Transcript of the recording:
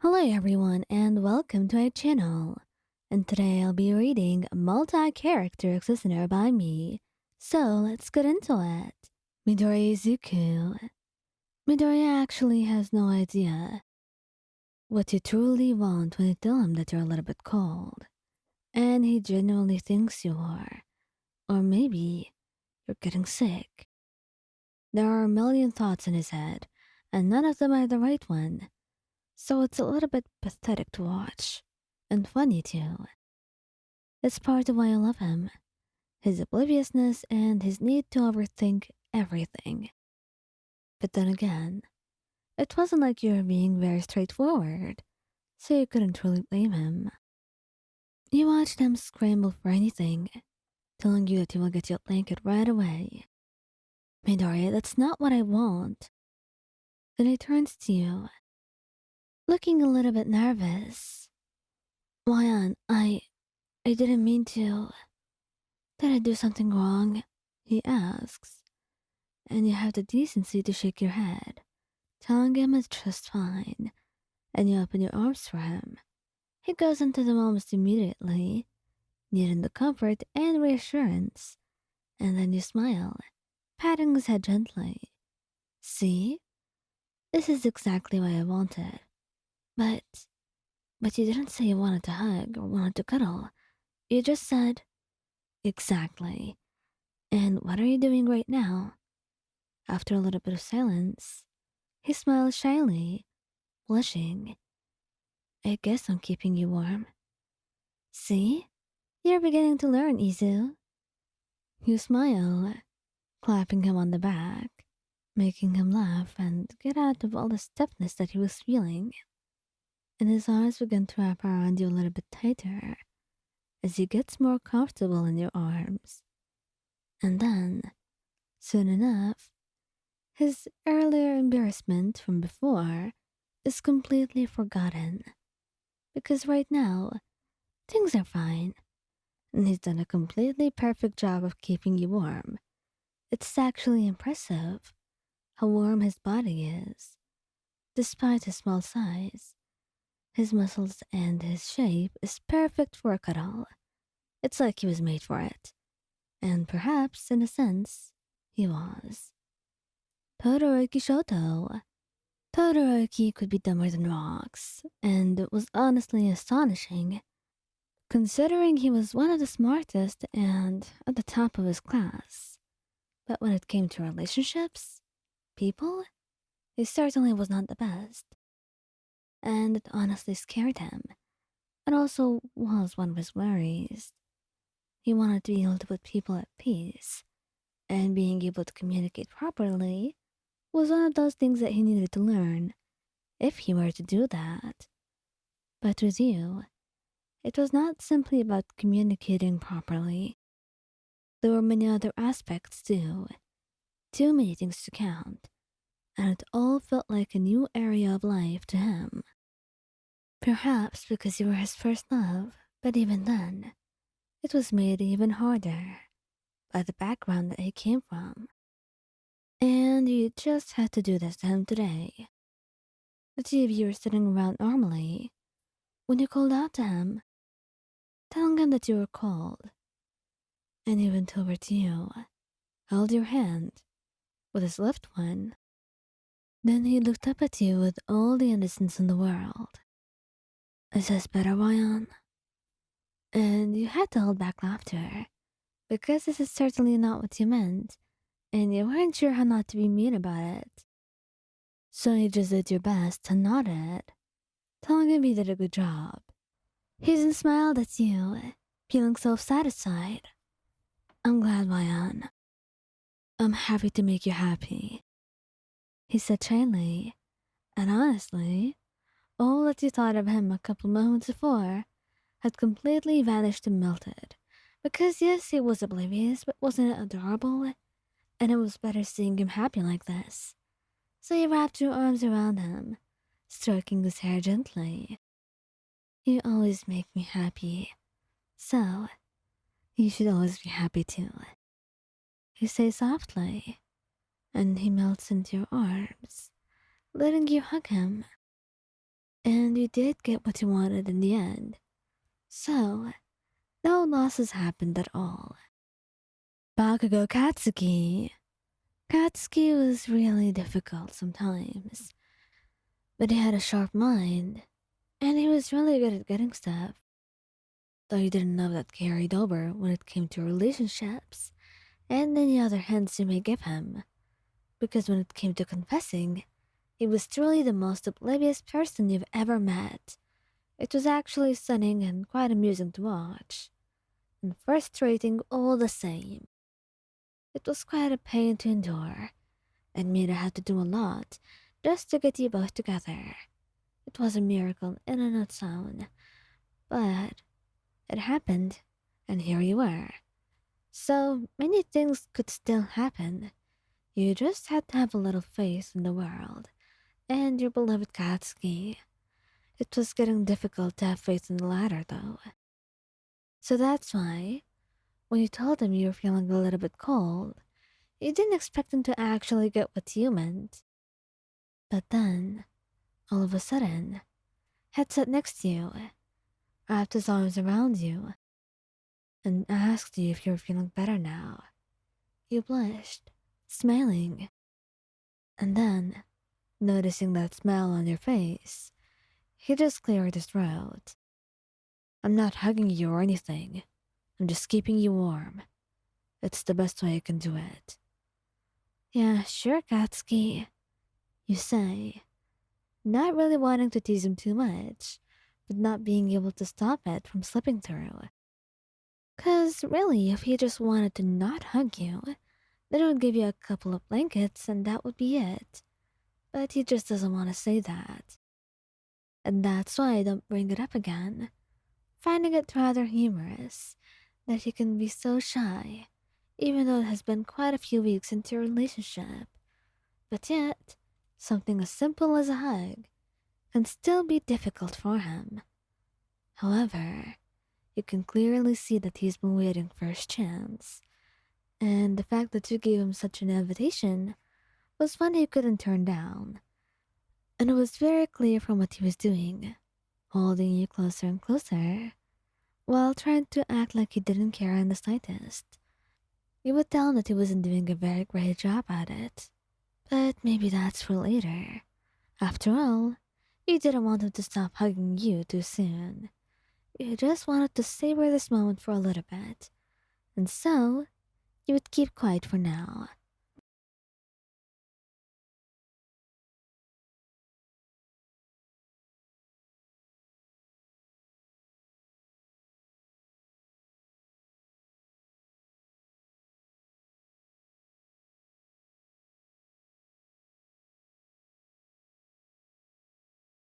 Hello everyone and welcome to our channel. And today I'll be reading a multi-character listener by me. So let's get into it. Midoriya Izuku. Midoriya actually has no idea what you truly want when you tell him that you're a little bit cold. And he genuinely thinks you are. Or maybe you're getting sick. There are a million thoughts in his head, and none of them are the right one. So it's a little bit pathetic to watch. And funny too. It's part of why I love him. His obliviousness and his need to overthink everything. But then again, it wasn't like you were being very straightforward, so you couldn't really blame him. You watched him scramble for anything, telling you that he will get you a blanket right away. Midoriya, that's not what I want. Then he turns to you, looking a little bit nervous. Why, I didn't mean to. Did I do something wrong? He asks. And you have the decency to shake your head, telling him it's just fine, and you open your arms for him. He goes into them almost immediately, needing the comfort and reassurance, and then you smile, patting his head gently. See? This is exactly what I wanted. But you didn't say you wanted to hug or wanted to cuddle. You just said, exactly. And what are you doing right now? After a little bit of silence, he smiles shyly, blushing. I guess I'm keeping you warm. See? You're beginning to learn, Izu. You smile, clapping him on the back, making him laugh and get out of all the stiffness that he was feeling. And his arms begin to wrap around you a little bit tighter as he gets more comfortable in your arms. And then, soon enough, his earlier embarrassment from before is completely forgotten. Because right now, things are fine. And he's done a completely perfect job of keeping you warm. It's actually impressive how warm his body is. Despite his small size, his muscles and his shape is perfect for a cuddle. It's like he was made for it. And perhaps, in a sense, he was. Todoroki Shoto. Todoroki could be dumber than rocks, and it was honestly astonishing, considering he was one of the smartest and at the top of his class. But when it came to relationships, people, he certainly was not the best. And it honestly scared him. It also was one of his worries. He wanted to be able to put people at peace, and being able to communicate properly was one of those things that he needed to learn if he were to do that. But with you, it was not simply about communicating properly. There were many other aspects too, too many things to count, and it all felt like a new area of life to him. Perhaps because you were his first love, but even then, it was made even harder by the background that he came from. And you just had to do this to him today. The two of you were sitting around normally when you called out to him, telling him that you were cold, and he went over to you, held your hand with his left one. Then he looked up at you with all the innocence in the world. Is this better, Ryan? And you had to hold back laughter, because this is certainly not what you meant, and you weren't sure how not to be mean about it. So you just did your best to nod it, telling him he did a good job. He then smiled at you, feeling self-satisfied. I'm glad, Ryan. I'm happy to make you happy, he said shyly, and honestly, all that you thought of him a couple moments before had completely vanished and melted. Because yes, he was oblivious, but wasn't it adorable? And it was better seeing him happy like this. So you wrapped your arms around him, stroking his hair gently. You always make me happy, so you should always be happy too. You say softly, and he melts into your arms, letting you hug him. And And you did get what you wanted in the end. So, no losses happened at all. Bakugou Katsuki. Katsuki was really difficult sometimes, but he had a sharp mind, and he was really good at getting stuff. Though he didn't know that carried over when it came to relationships and any other hints you may give him, because when it came to confessing, he was truly the most oblivious person you've ever met. It was actually stunning and quite amusing to watch, and frustrating all the same. It was quite a pain to endure, and Mira had to do a lot just to get you both together. It was a miracle in and of its own, but it happened, and here you were. So many things could still happen. You just had to have a little faith in the world and your beloved Katsuki. It was getting difficult to have faith in the latter, though. So that's why, when you told him you were feeling a little bit cold, you didn't expect him to actually get what you meant. But then, all of a sudden, Head sat next to you, wrapped his arms around you, and asked you if you were feeling better now. You blushed, smiling, and then, noticing that smile on your face, he just cleared his throat. I'm not hugging you or anything. I'm just keeping you warm. It's the best way I can do it. Yeah, sure, Katsuki, you say, not really wanting to tease him too much, but not being able to stop it from slipping through. 'Cause really, if he just wanted to not hug you, then he would give you a couple of blankets and that would be it. But he just doesn't want to say that. And that's why I don't bring it up again, finding it rather humorous that he can be so shy, even though it has been quite a few weeks into your relationship. But yet, something as simple as a hug can still be difficult for him. However, you can clearly see that he's been waiting for his chance, and the fact that you gave him such an invitation was one he couldn't turn down. And it was very clear from what he was doing, holding you closer and closer, while trying to act like he didn't care in the slightest. You would tell him that he wasn't doing a very great job at it, but maybe that's for later. After all, you didn't want him to stop hugging you too soon. You just wanted to savor this moment for a little bit, and so you would keep quiet for now.